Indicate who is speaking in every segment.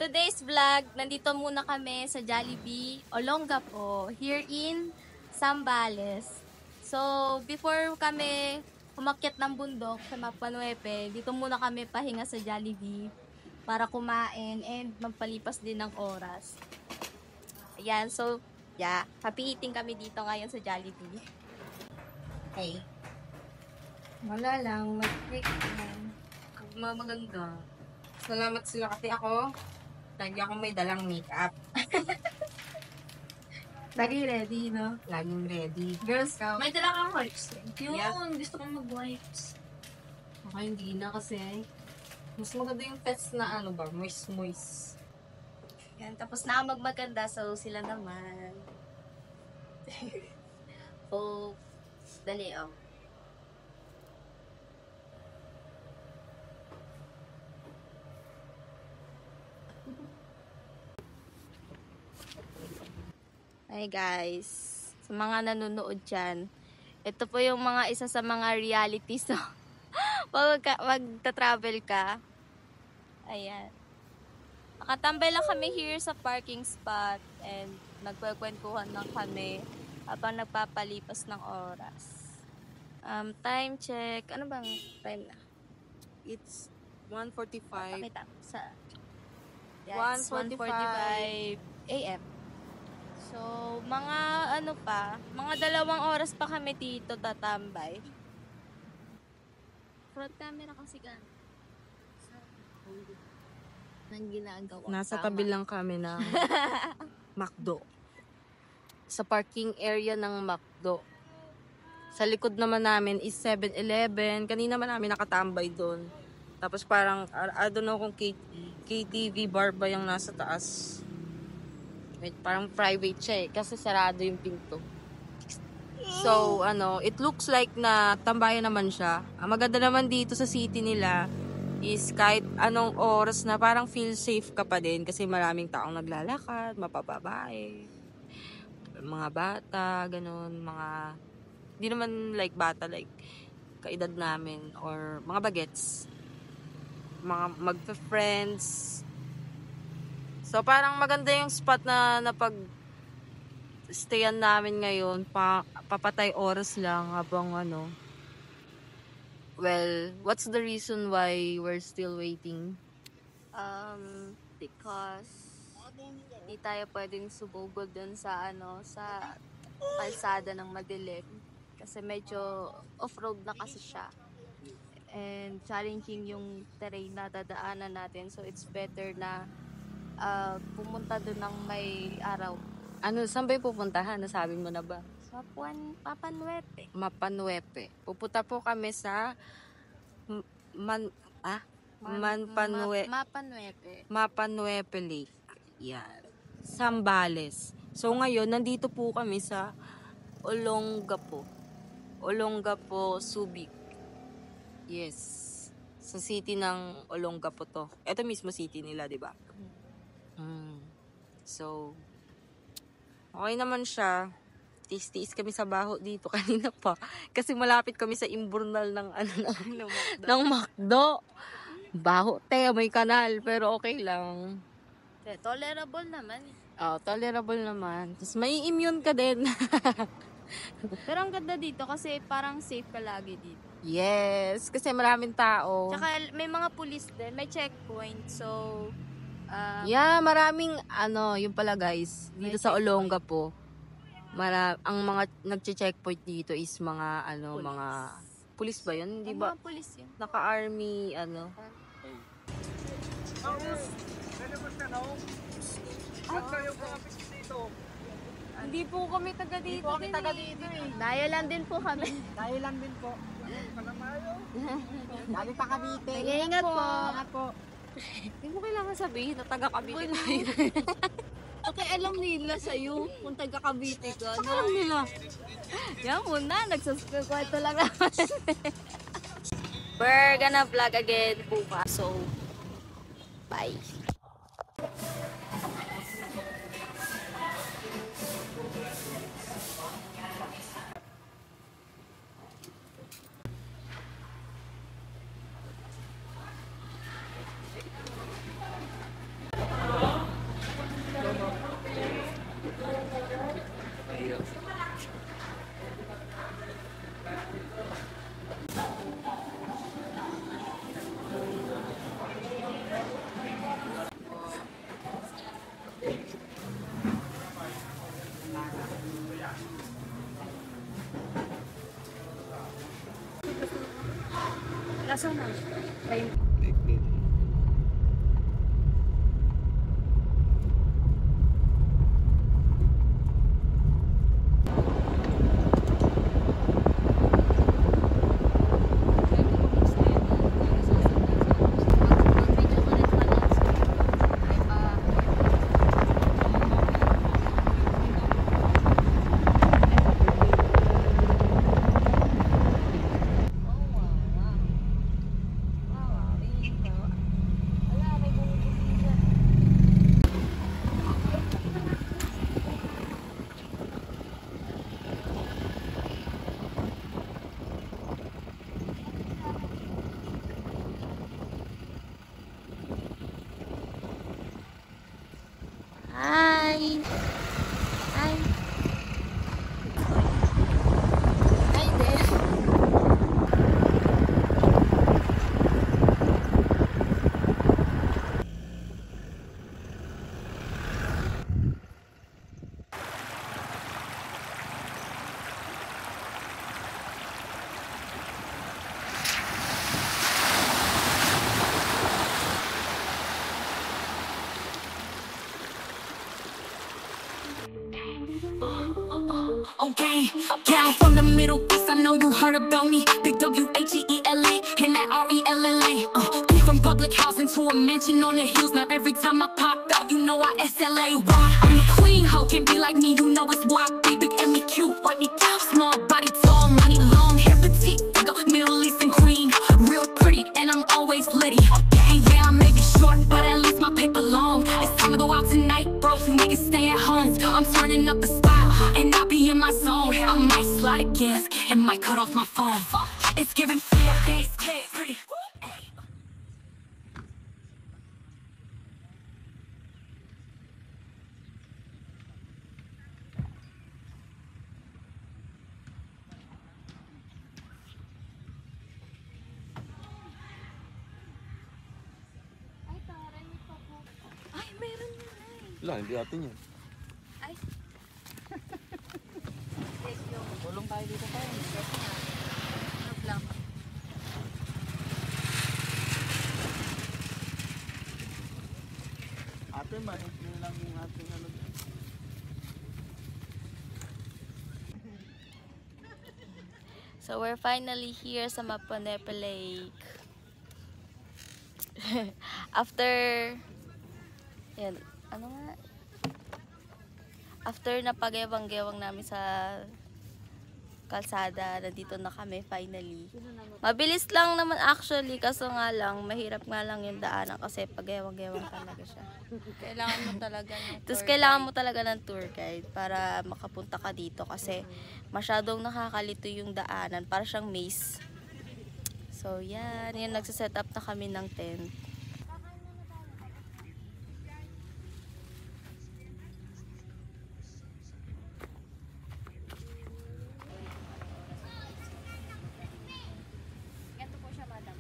Speaker 1: today's vlog, nandito muna kami sa Jollibee, Olongapo, here in Zambales. So, before kami umakyat ng bundok sa Mapanuepe, dito muna kami pahinga sa Jollibee para kumain and magpalipas din ng oras. Ayan, so, yeah, happy eating kami dito ngayon sa Jollibee. Hey. Wala lang, mag-break lang. Maganda. Salamat sila kasi ako, lagi akong may dalang makeup. Lagi ready, no? Laging ready. Girl Scout.
Speaker 2: May dala kang wipes. Yun,
Speaker 1: Yep.
Speaker 2: gusto kong mag-wipes.
Speaker 1: Okay, hindi na kasi. Mas maganda yung pets na ano ba, moist. Yan, tapos na ako magmaganda, so sila naman. Oh, dali oh. Hi guys, sa mga nanonood dyan, ito po yung mga isa sa mga realities, no? Magta-travel ka. Ayan. Nakatambay lang kami here sa parking spot and nagkwekwentuhan lang kami habang nagpapalipas ng oras. Time check. Ano bang time na?
Speaker 3: It's 1:45.
Speaker 1: Pakita sa 1:45 AM. So, mga mga 2 oras pa kami dito tatambay. Front camera kasi ka. Nang ginagawa.
Speaker 3: Nasa tabi lang kami ng McDo. Sa parking area ng McDo. Sa likod naman namin is 7-Eleven. Kanina man namin nakatambay doon. Tapos parang, I don't know kung KTV bar ba yung nasa taas. Wait, parang private siya eh. Kasi sarado yung pinto. So, it looks like na tambayan naman siya. Ang maganda naman dito sa city nila is kahit anong oras na parang feel safe ka pa din kasi maraming taong naglalakad, mapababae, mga bata, ganun, mga, hindi naman like bata, like kaedad namin or mga bagets, mga magpa-friends. So, parang maganda yung spot na napag-stayan namin ngayon. Papatay oras lang habang well, what's the reason why we're still waiting?
Speaker 1: Because hindi tayo pwedeng sumugod dun sa sa kalsada ng madilim. Kasi medyo off-road na kasi siya. And challenging yung terrain na dadaanan natin. So, it's better na pumunta dun ng may araw.
Speaker 3: Saan ba yung pupuntahan? Nasabi mo na ba?
Speaker 1: Sa Mapanuepe.
Speaker 3: Mapanuepe. Pupunta po kami sa Mapanuepe Lake. Yan. Zambales. So ngayon, nandito po kami sa Olongapo, Subic. Yes. Sa city ng Olongapo to. Ito mismo city nila, di ba? So, okay naman siya. Tiis-tiis kami sa baho dito kanina pa. Kasi malapit kami sa imburnal ng ng McDo. Baho, may kanal. Pero okay lang.
Speaker 1: Tolerable naman.
Speaker 3: Oh, tolerable naman. Tapos may immune ka din.
Speaker 1: Pero ang ganda dito kasi parang safe ka lagi dito.
Speaker 3: Yes, kasi maraming tao.
Speaker 1: Tsaka may mga police din, may checkpoint. So,
Speaker 3: yeah, maraming yung pala guys, dito sa Olongapo. Ang mga nagche-checkpoint dito is mga
Speaker 1: police.
Speaker 3: mga pulis ba 'yun, di ba?
Speaker 1: Mga police 'yun.
Speaker 3: Naka-army
Speaker 1: Hindi po kami taga dito. Dayo lang din po kami.
Speaker 4: Dahil lang din po. Dali pa Cavite.
Speaker 1: Ingat po.
Speaker 4: Ingat po.
Speaker 3: Hindi mo kailangan sabihin na taga Cavite tayo.
Speaker 1: Okay, alam nila sa'yo kung taga Cavite ka.
Speaker 3: Alam nila.
Speaker 1: Yan muna, nagsusubscribe lang naman. We're gonna vlog again bukas. So, bye.
Speaker 2: Asan na? Ay,
Speaker 1: Hi! Hi! Hi there!
Speaker 5: Okay, down from the Middle East, I know you heard about me. Big W-H-E-E-L-A, and that R-E-L-L-A. Be from public housing to a mansion on the hills. Now every time I pop out, you know I S-L-A. Why? I'm a queen, hoe can be like me, you know it's why. Big and me cute, white me small body, tall, money, long hair, petite. Middle Eastern queen, real pretty, and I'm always litty. And yeah, I may be short, but at least my paper long. It's time to go out tonight, bro, so niggas stay at home. I'm turning up the style, and I be in my zone. I might slide a gift, and might cut off my phone. It's giving 4 days, pretty.
Speaker 1: Ay, meron na eh.
Speaker 6: Wala, hindi atin yan.
Speaker 1: Ay.
Speaker 3: Tulong tayo dito tayo.
Speaker 1: Ano vlog?
Speaker 6: Ate, maikli lang yung ating ano.
Speaker 1: So we're finally here sa Maponepe Lake. After yan, ano nga? After na pag-ewang-gewang namin sa kalsada, nandito na kami finally. Mabilis lang naman actually, kaso nga lang, mahirap nga lang yung daanan kasi pag-ewang-gewang talaga siya.
Speaker 3: Kailangan mo talaga ng
Speaker 1: Tapos kailangan mo talaga ng tour guide para makapunta ka dito kasi masyadong nakakalito yung daanan, para siyang maze. So yan, yan nagsiset up na kami ng tent. Ganito po siya, madam.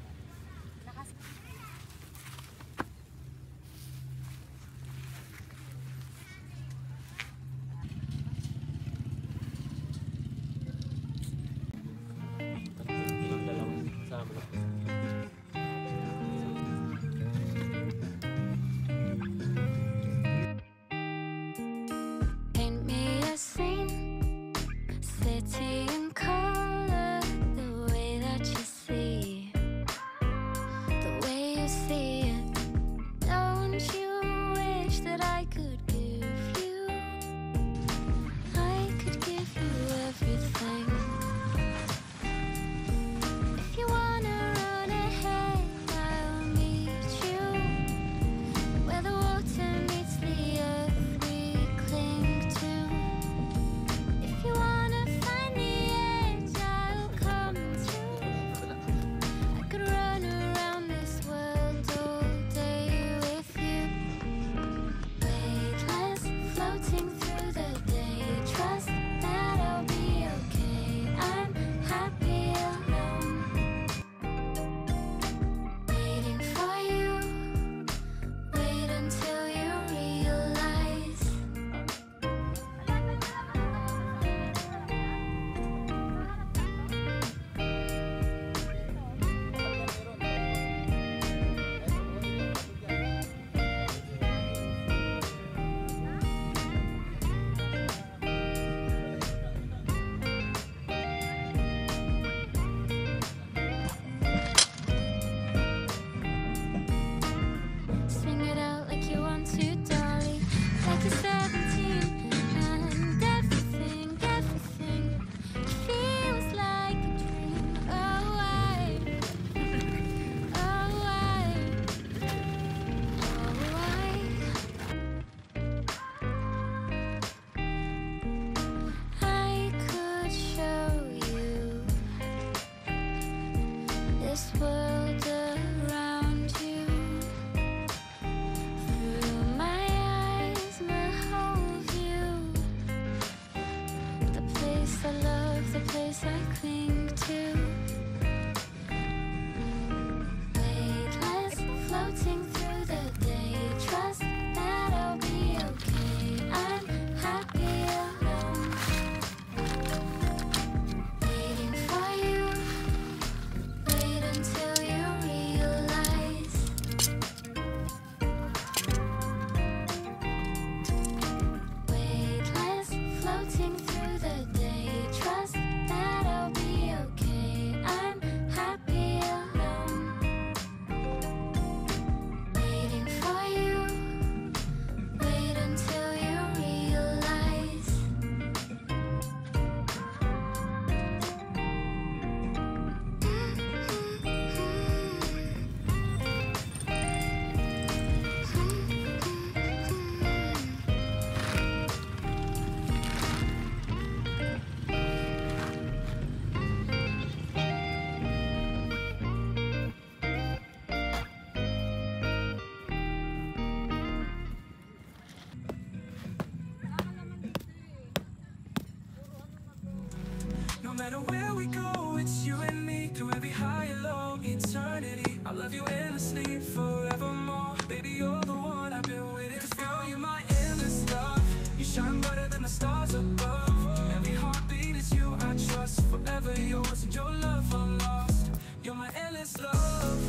Speaker 5: matter where we go, it's you and me through every high and low. Eternity, I love you endlessly, forevermore. Baby, you're the one I've been waiting for. Girl, you're my endless love. You shine brighter than the stars above. Every heartbeat is you I trust. Forever yours and your love unlost. You're my endless love.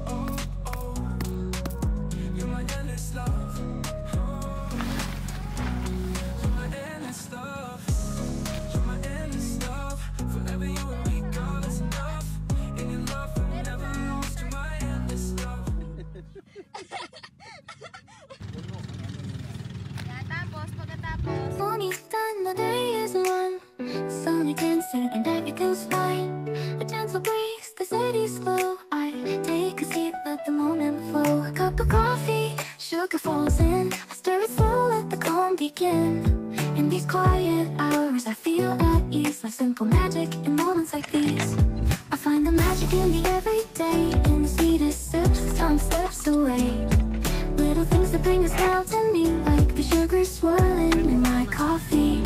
Speaker 5: Oh, oh. You're my endless love. Oh. You're my endless love. You're my endless love. Forever you and me, girl, that's enough. In your love, I'm never lost. You're my endless love.
Speaker 1: Yeah, tapos, pagkatapos,
Speaker 5: Only the day is one. Sunny dancing and everything's fine. A gentle breeze, the city's slow. I take a seat, let the moment flow. A cup of coffee, sugar falls in. I stir it slow, let the calm begin. In these quiet hours, I feel at ease. Like simple magic in moments like these. I find the magic in the everyday. In the sweetest sips, as time slips away. Little things that bring a smile to me, like the sugar swirling in my coffee.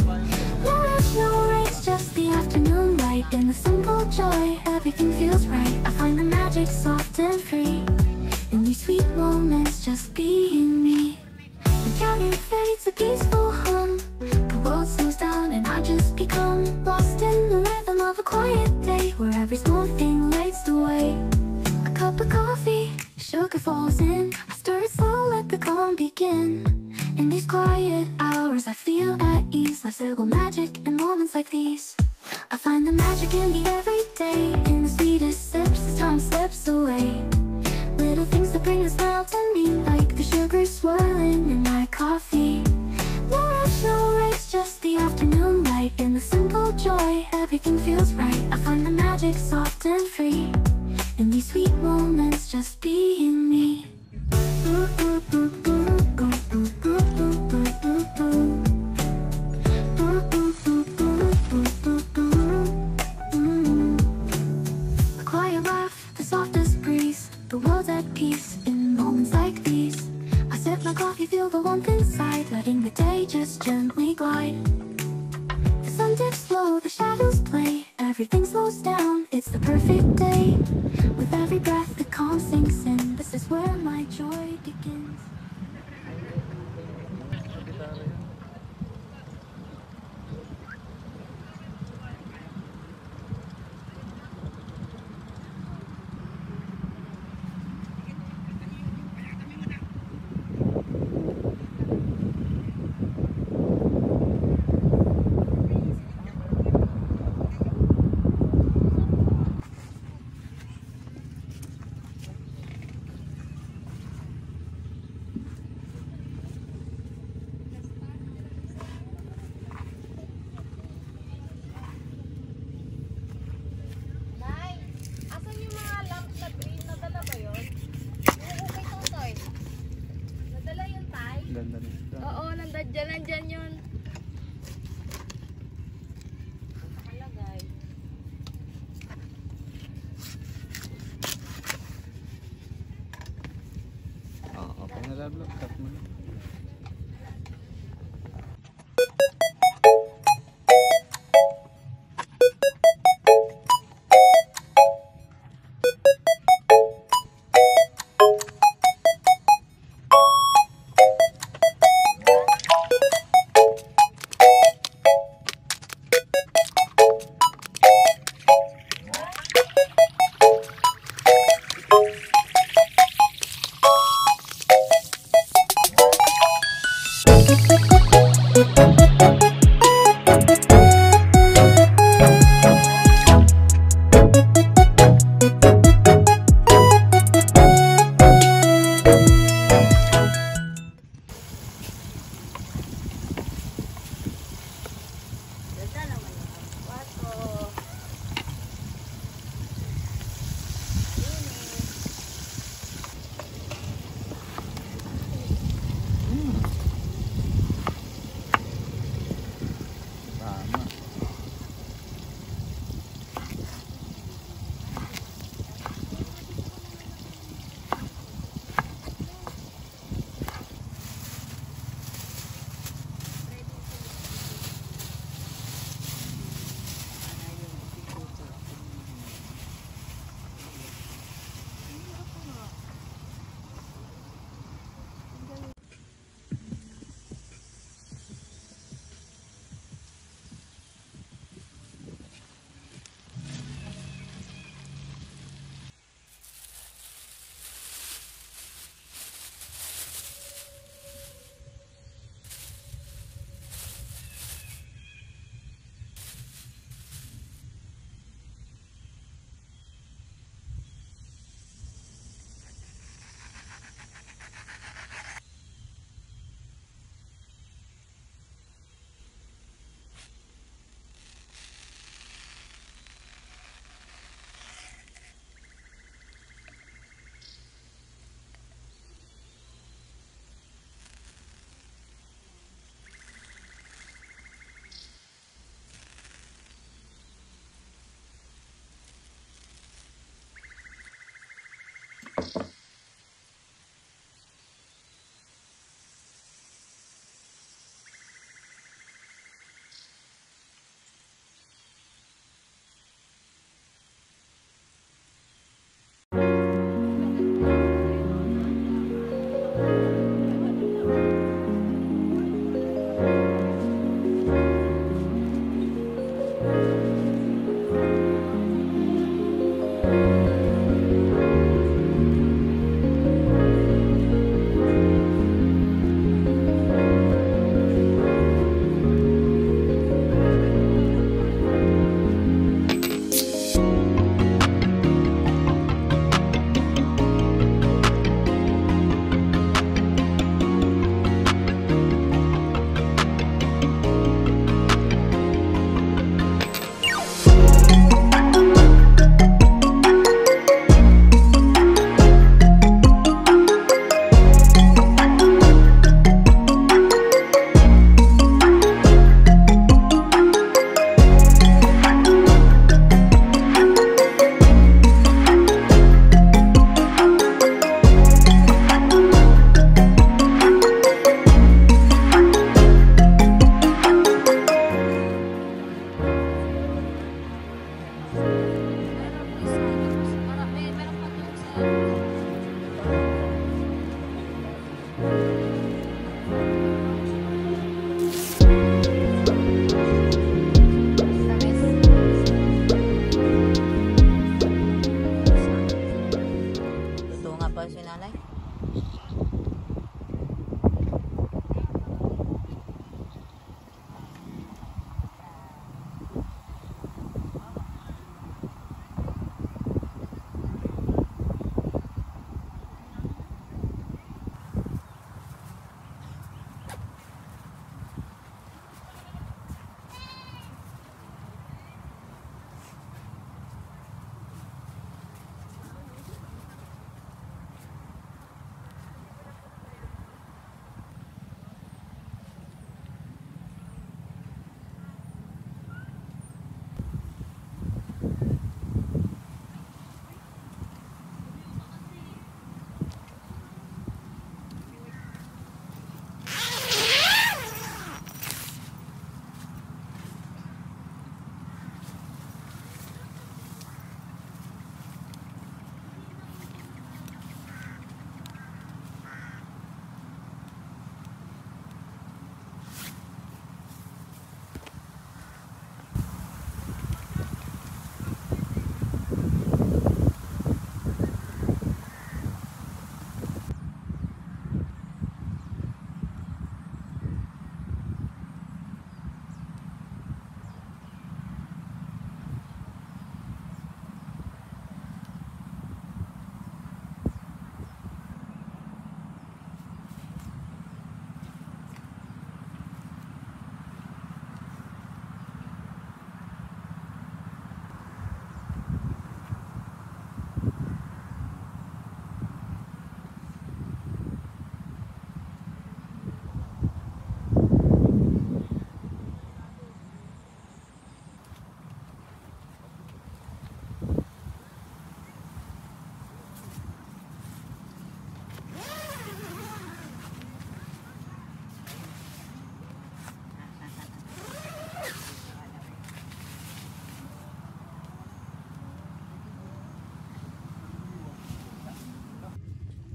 Speaker 5: No rush, no race, just the afternoon light. In the simple joy, everything feels right. I find the magic soft and free. In these sweet moments, just being me. The counting fades a peaceful hum. The world slows down and I just become lost in the rhythm of a quiet day, where every small thing lights the way. A cup of coffee, sugar falls in. I stir it slow, let the calm begin. In these quiet hours, I feel at ease. Like simple magic in moments like these. I find the magic in the everyday. In the sweetest sips, as time slips away. Little things that bring a smile to me, like the sugar swirling in my coffee. No rush, no race, just the afternoon light. In the simple joy, everything feels right. I find the magic soft and free. In these sweet moments, just being me. A quiet laugh, the softest breeze. The world's at peace in moments like these. I sip my coffee, feel the warmth inside, letting the day just gently glide. The sun dips low, the shadows play. Everything slows down, it's the perfect day. With every breath, the calm sinks in. This is where my joy begins.
Speaker 1: Nay, asan yung mga lamp na green? Nadala ba yun? Oo, kay Totoy. Nadala yun, Tay?
Speaker 6: Ganda nito.
Speaker 1: Oo, nandyan yun. Nakalagay.
Speaker 6: Okay na Rablo, cut mo na.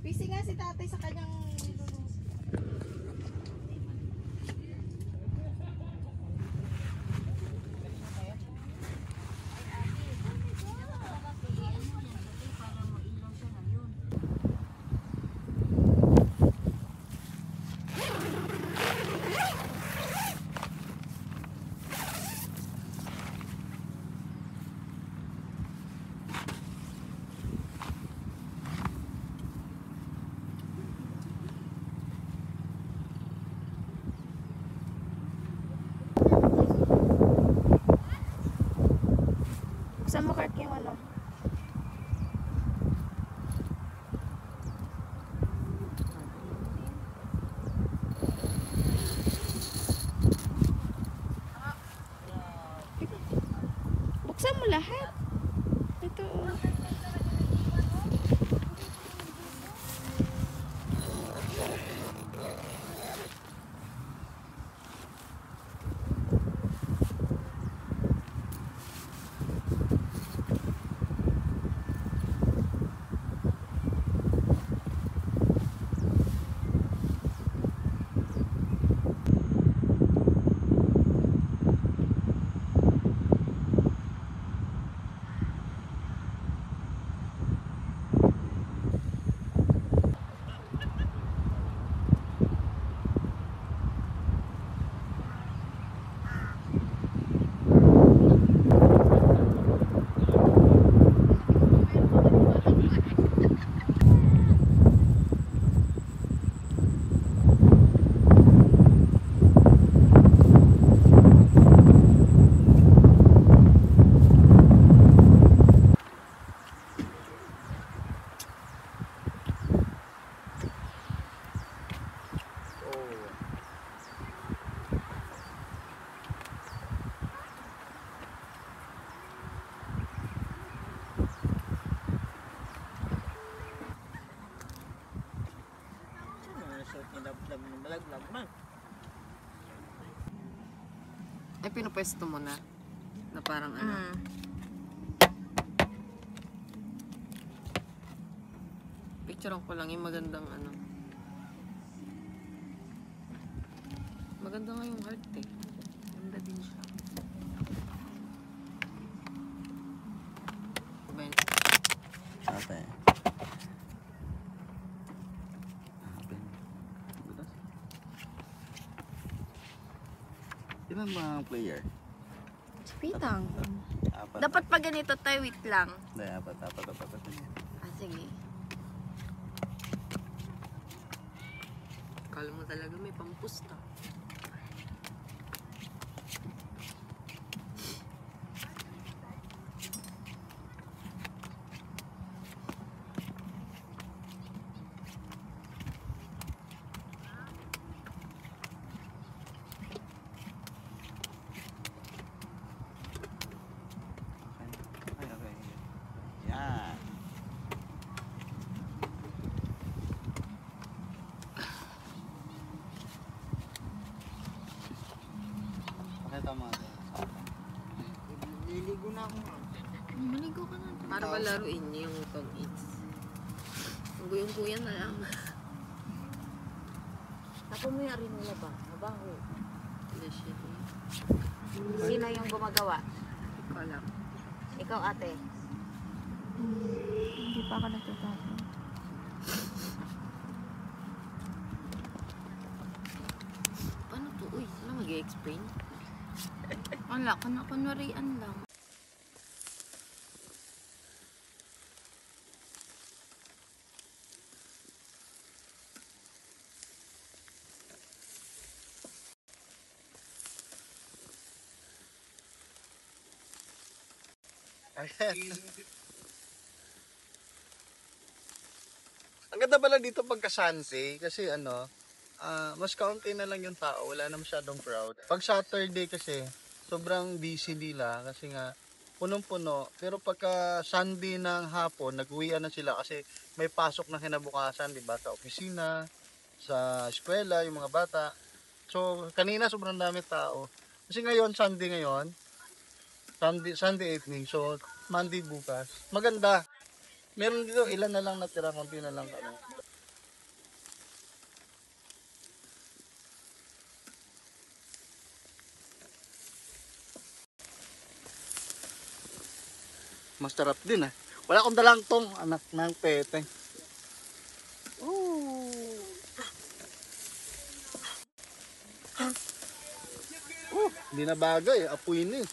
Speaker 4: Busy nga si tatay sa kanyang Saan mo cart yung ano? Buksan mo lahat. Ito.
Speaker 3: Ay, pinupwesto mo na. Na parang ano. Picturean ko lang yung magandang ano. Maganda nga yung heart eh. Ganda din siya. Ben.
Speaker 6: Ate. Ilan mga player?
Speaker 4: Pitang.
Speaker 6: Apat.
Speaker 4: Dapat pa ganito tayo, wait lang.
Speaker 6: Hindi, apat.
Speaker 4: Ah, sige.
Speaker 3: Kala mo talaga may pampusta.
Speaker 6: Okay. Yan. Pakita mo ito.
Speaker 3: Liligo na ako.
Speaker 4: Maligo ka na.
Speaker 3: Para ba laruin niyo yung pag-eats? Ang guyong-guyan na lang.
Speaker 7: Ako mo yung arinola ba? Mabaho.
Speaker 3: Legit.
Speaker 7: Sino yung gumagawa?
Speaker 3: Ikaw lang.
Speaker 7: Ikaw ate.
Speaker 4: Hindi pa ako nagtatapon.
Speaker 3: Ano to? Uy, ano mag-i-explain?
Speaker 4: Wala, kunwarian lang.
Speaker 6: Ayan. Ang ganda pala dito pagka Sunday kasi mas kaunti na lang yung tao, wala na masyadong crowd. Pag Saturday kasi, sobrang busy nila kasi nga punong-puno. Pero pagka Sunday ng hapon, nag-uwian na sila kasi may pasok na kinabukasan, di ba? Sa opisina, sa eskwela, yung mga bata. So, kanina sobrang dami tao. Kasi ngayon, Sunday evening. So, Monday bukas. Maganda. Meron dito, ilan na lang natira, konti na lang kami. Masarap din ah. Wala akong dalang tong anak ng pete. Hindi na bagay, apoy na eh.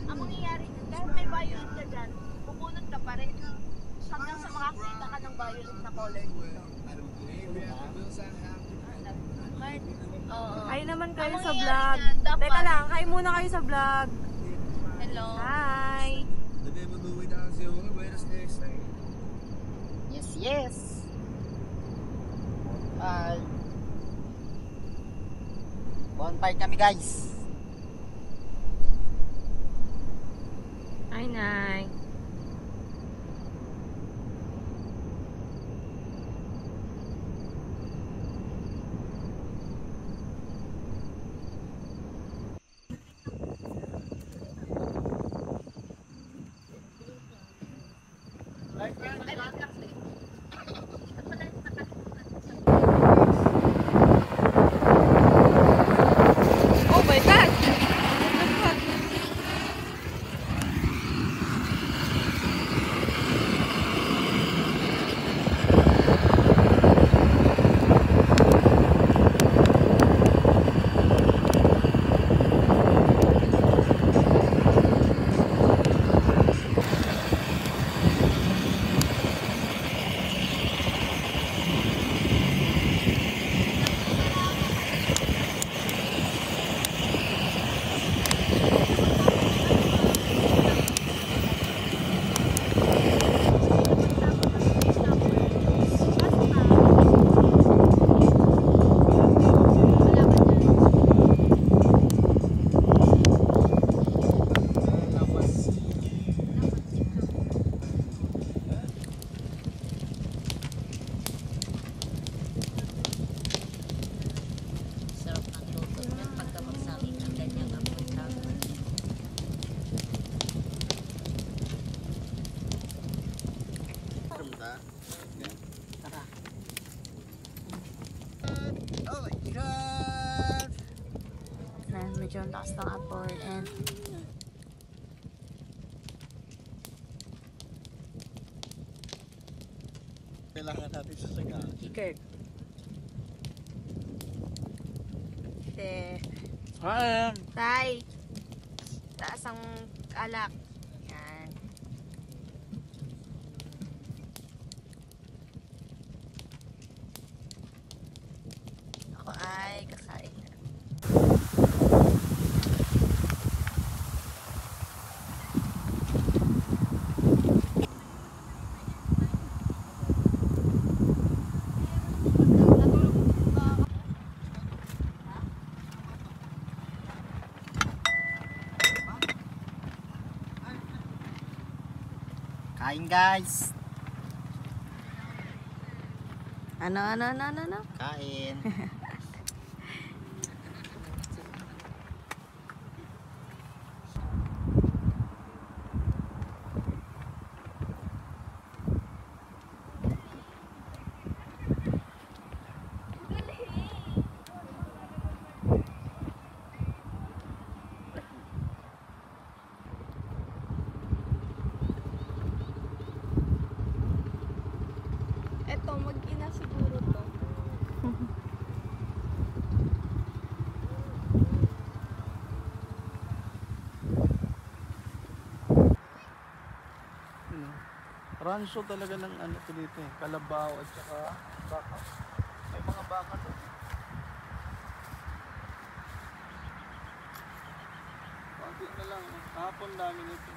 Speaker 7: Ang mangyayari dyan, dahil may violet ka dyan, pupunod ka pa rin hanggang sa makakita ka ng violet na color dito.
Speaker 1: Hi naman kayo
Speaker 7: Ang
Speaker 1: sa
Speaker 7: mangyayari
Speaker 1: vlog.
Speaker 7: dyan, dapat-
Speaker 1: Teka lang, hi muna kayo sa vlog.
Speaker 7: Hello.
Speaker 1: Hi!
Speaker 3: Yes!
Speaker 8: Bonfire kami guys.
Speaker 1: Hi, Nay. Oh my God!
Speaker 7: Sarap ng luto yan pagka magsangin ng ganyang apoy tawag.
Speaker 8: Oh my God!
Speaker 1: And medyo ang taas ng apoy and
Speaker 6: kailangan natin sasagaan.
Speaker 3: Kirk. Te.
Speaker 6: Hi!
Speaker 4: Tay. Taas ang alak. Yan. Ako ay kakain na.
Speaker 8: Kain guys.
Speaker 4: Ano?
Speaker 8: Kain.
Speaker 4: Eto, mag-ina siguro to.
Speaker 6: Ranso talaga ng ano to dito eh. Kalabaw at saka baka. May mga baka to. Konti na lang. Hapon namin ito.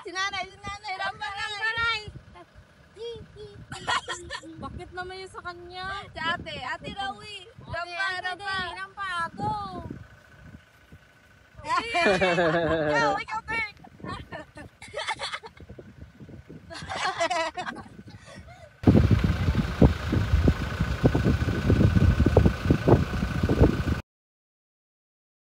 Speaker 4: Sinanay, rampanay.
Speaker 3: Bakit naman yun sa kanya?
Speaker 4: Si ate Rawi. Rampa ako. Ikaw, Kirk.